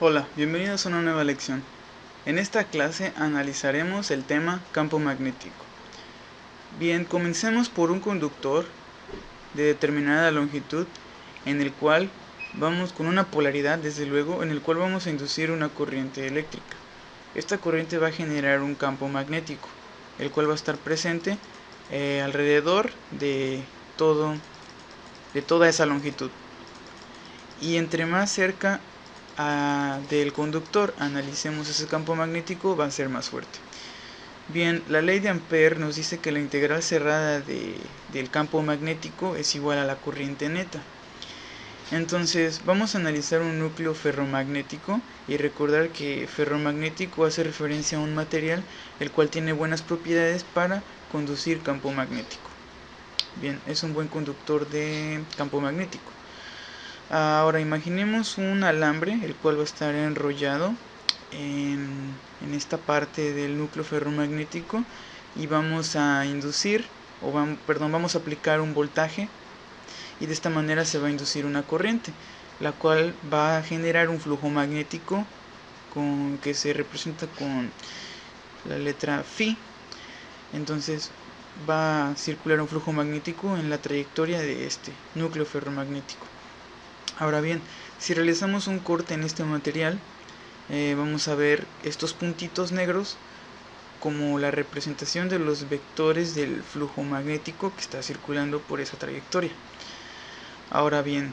Hola, bienvenidos a una nueva lección. En esta clase analizaremos el tema campo magnético. Bien, comencemos por un conductor de determinada longitud en el cual vamos con una polaridad, desde luego, en el cual vamos a inducir una corriente eléctrica. Esta corriente va a generar un campo magnético, el cual va a estar presente alrededor de toda esa longitud. Y entre más cerca del conductor analicemos ese campo magnético, va a ser más fuerte. Bien, la ley de Ampère nos dice que la integral cerrada del campo magnético es igual a la corriente neta. Entonces vamos a analizar un núcleo ferromagnético y recordar que ferromagnético hace referencia a un material el cual tiene buenas propiedades para conducir campo magnético. Bien, es un buen conductor de campo magnético. Ahora imaginemos un alambre el cual va a estar enrollado en esta parte del núcleo ferromagnético y vamos a inducir vamos a aplicar un voltaje y de esta manera se va a inducir una corriente, la cual va a generar un flujo magnético que se representa con la letra Φ. Entonces va a circular un flujo magnético en la trayectoria de este núcleo ferromagnético. Ahora bien, si realizamos un corte en este material, vamos a ver estos puntitos negros como la representación de los vectores del flujo magnético que está circulando por esa trayectoria. Ahora bien,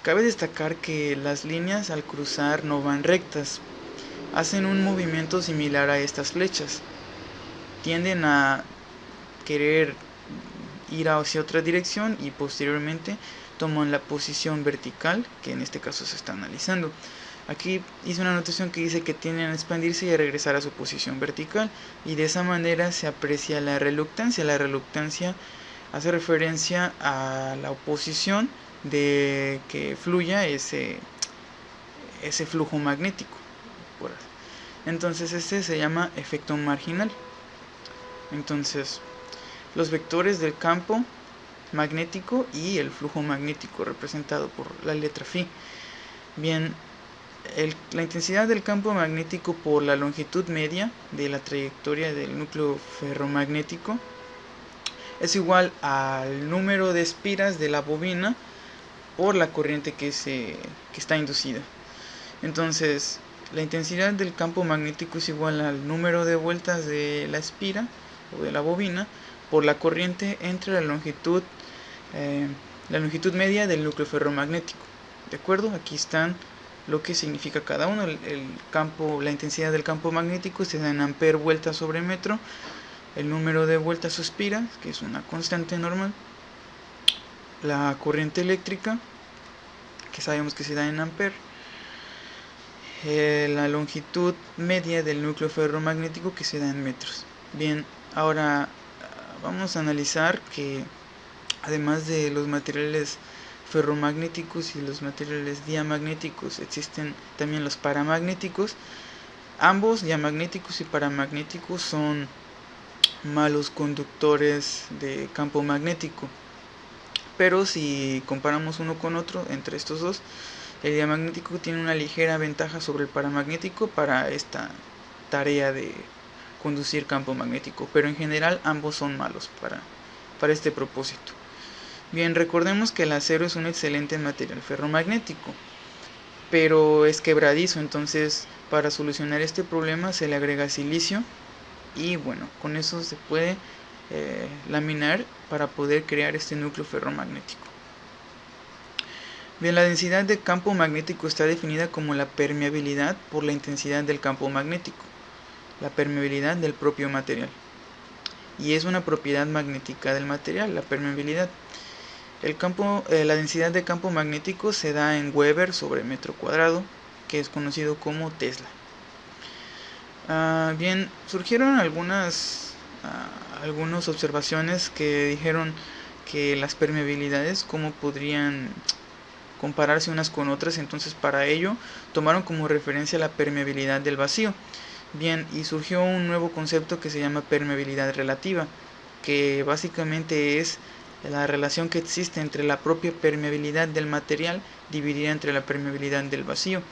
cabe destacar que las líneas al cruzar no van rectas, hacen un movimiento similar a estas flechas, tienden a querer ir hacia otra dirección y posteriormente toman la posición vertical, que en este caso se está analizando. Aquí hice una anotación que dice que tienden a expandirse y a regresar a su posición vertical, y de esa manera se aprecia la reluctancia. La reluctancia hace referencia a la oposición de que fluya ese flujo magnético. Entonces este se llama efecto marginal. Entonces los vectores del campo magnético y el flujo magnético representado por la letra Φ. Bien, la intensidad del campo magnético por la longitud media de la trayectoria del núcleo ferromagnético es igual al número de espiras de la bobina por la corriente que está inducida. Entonces, la intensidad del campo magnético es igual al número de vueltas de la espira o de la bobina por la corriente entre la longitud media del núcleo ferromagnético. ¿De acuerdo? Aquí están lo que significa cada uno. La intensidad del campo magnético se da en amper vueltas sobre metro, el número de vueltas o espiras, que es una constante normal, la corriente eléctrica, que sabemos que se da en amper, la longitud media del núcleo ferromagnético, que se da en metros. Bien, ahora vamos a analizar que además de los materiales ferromagnéticos y los materiales diamagnéticos, existen también los paramagnéticos. Ambos, diamagnéticos y paramagnéticos, son malos conductores de campo magnético, pero si comparamos uno con otro entre estos dos, el diamagnético tiene una ligera ventaja sobre el paramagnético para esta tarea de conducir campo magnético, pero en general ambos son malos para este propósito. Bien, recordemos que el acero es un excelente material ferromagnético, pero es quebradizo, entonces para solucionar este problema se le agrega silicio y bueno, con eso se puede laminar para poder crear este núcleo ferromagnético. Bien, la densidad de campo magnético está definida como la permeabilidad por la intensidad del campo magnético, la permeabilidad del propio material, y es una propiedad magnética del material, la permeabilidad. La densidad de campo magnético se da en Weber sobre metro cuadrado, que es conocido como Tesla. Bien, surgieron algunas observaciones que dijeron que las permeabilidades cómo podrían compararse unas con otras. Entonces para ello tomaron como referencia la permeabilidad del vacío. Bien, y surgió un nuevo concepto que se llama permeabilidad relativa, que básicamente es la relación que existe entre la propia permeabilidad del material dividida entre la permeabilidad del vacío.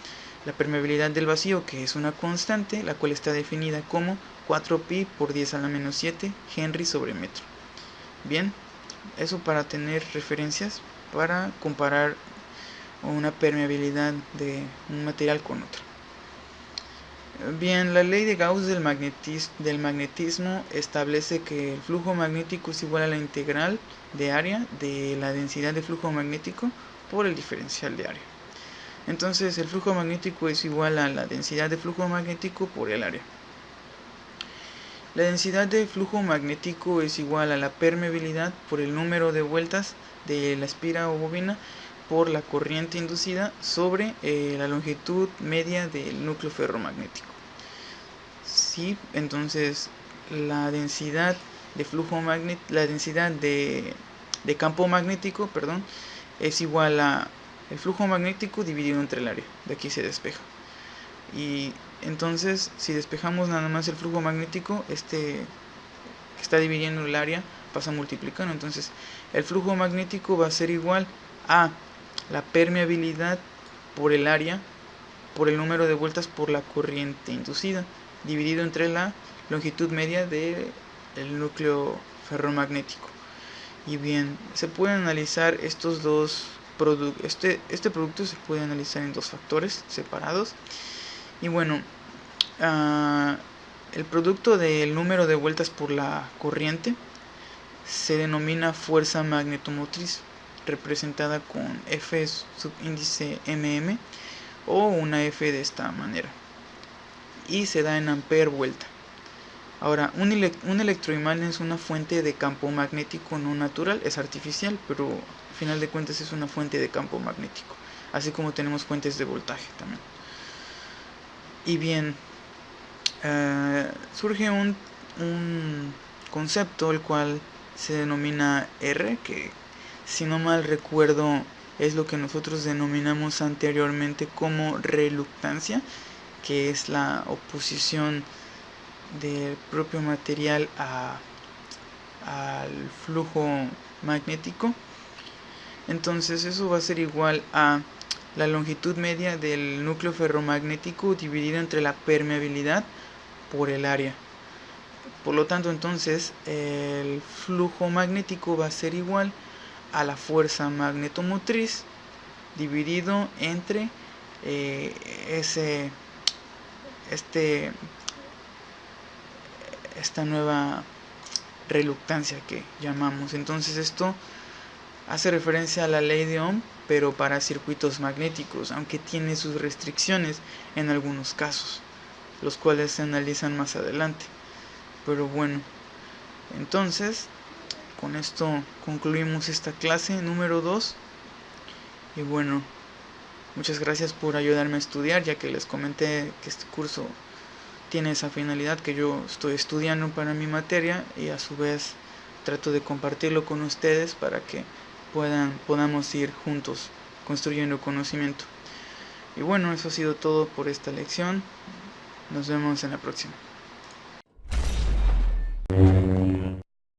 La permeabilidad del vacío, que es una constante, la cual está definida como 4pi por 10 a la menos 7 Henry sobre metro. Bien, eso para tener referencias para comparar una permeabilidad de un material con otro. Bien, la ley de Gauss del magnetismo establece que el flujo magnético es igual a la integral de área de la densidad de flujo magnético por el diferencial de área. Entonces el flujo magnético es igual a la densidad de flujo magnético por el área. La densidad de flujo magnético es igual a la permeabilidad por el número de vueltas de la espira o bobina por la corriente inducida sobre la longitud media del núcleo ferromagnético. Sí, entonces la densidad de flujo la densidad de campo magnético, es igual a el flujo magnético dividido entre el área. De aquí se despeja. Y entonces, si despejamos nada más el flujo magnético, que está dividiendo el área pasa multiplicando. Entonces, el flujo magnético va a ser igual a la permeabilidad por el área por el número de vueltas por la corriente inducida, dividido entre la longitud media del núcleo ferromagnético. Y bien, se puede analizar estos dos productos. Este producto se puede analizar en dos factores separados. Y bueno, el producto del número de vueltas por la corriente se denomina fuerza magnetomotriz, representada con F subíndice mm o una F de esta manera, y se da en ampere vuelta. Ahora, un electroimán es una fuente de campo magnético no natural, es artificial, pero al final de cuentas es una fuente de campo magnético, así como tenemos fuentes de voltaje también. Y bien, surge un concepto el cual se denomina R, que si no mal recuerdo es lo que nosotros denominamos anteriormente como reluctancia, que es la oposición del propio material al flujo magnético. Entonces eso va a ser igual a la longitud media del núcleo ferromagnético dividido entre la permeabilidad por el área. Por lo tanto, entonces el flujo magnético va a ser igual a la fuerza magnetomotriz dividido entre esta nueva reluctancia que llamamos. Entonces esto hace referencia a la ley de Ohm, pero para circuitos magnéticos, aunque tiene sus restricciones en algunos casos, los cuales se analizan más adelante. Pero bueno, entonces con esto concluimos esta clase número 2. Y bueno, muchas gracias por ayudarme a estudiar, ya que les comenté que este curso tiene esa finalidad, que yo estoy estudiando para mi materia y a su vez trato de compartirlo con ustedes para que podamos ir juntos construyendo conocimiento. Y bueno, eso ha sido todo por esta lección. Nos vemos en la próxima.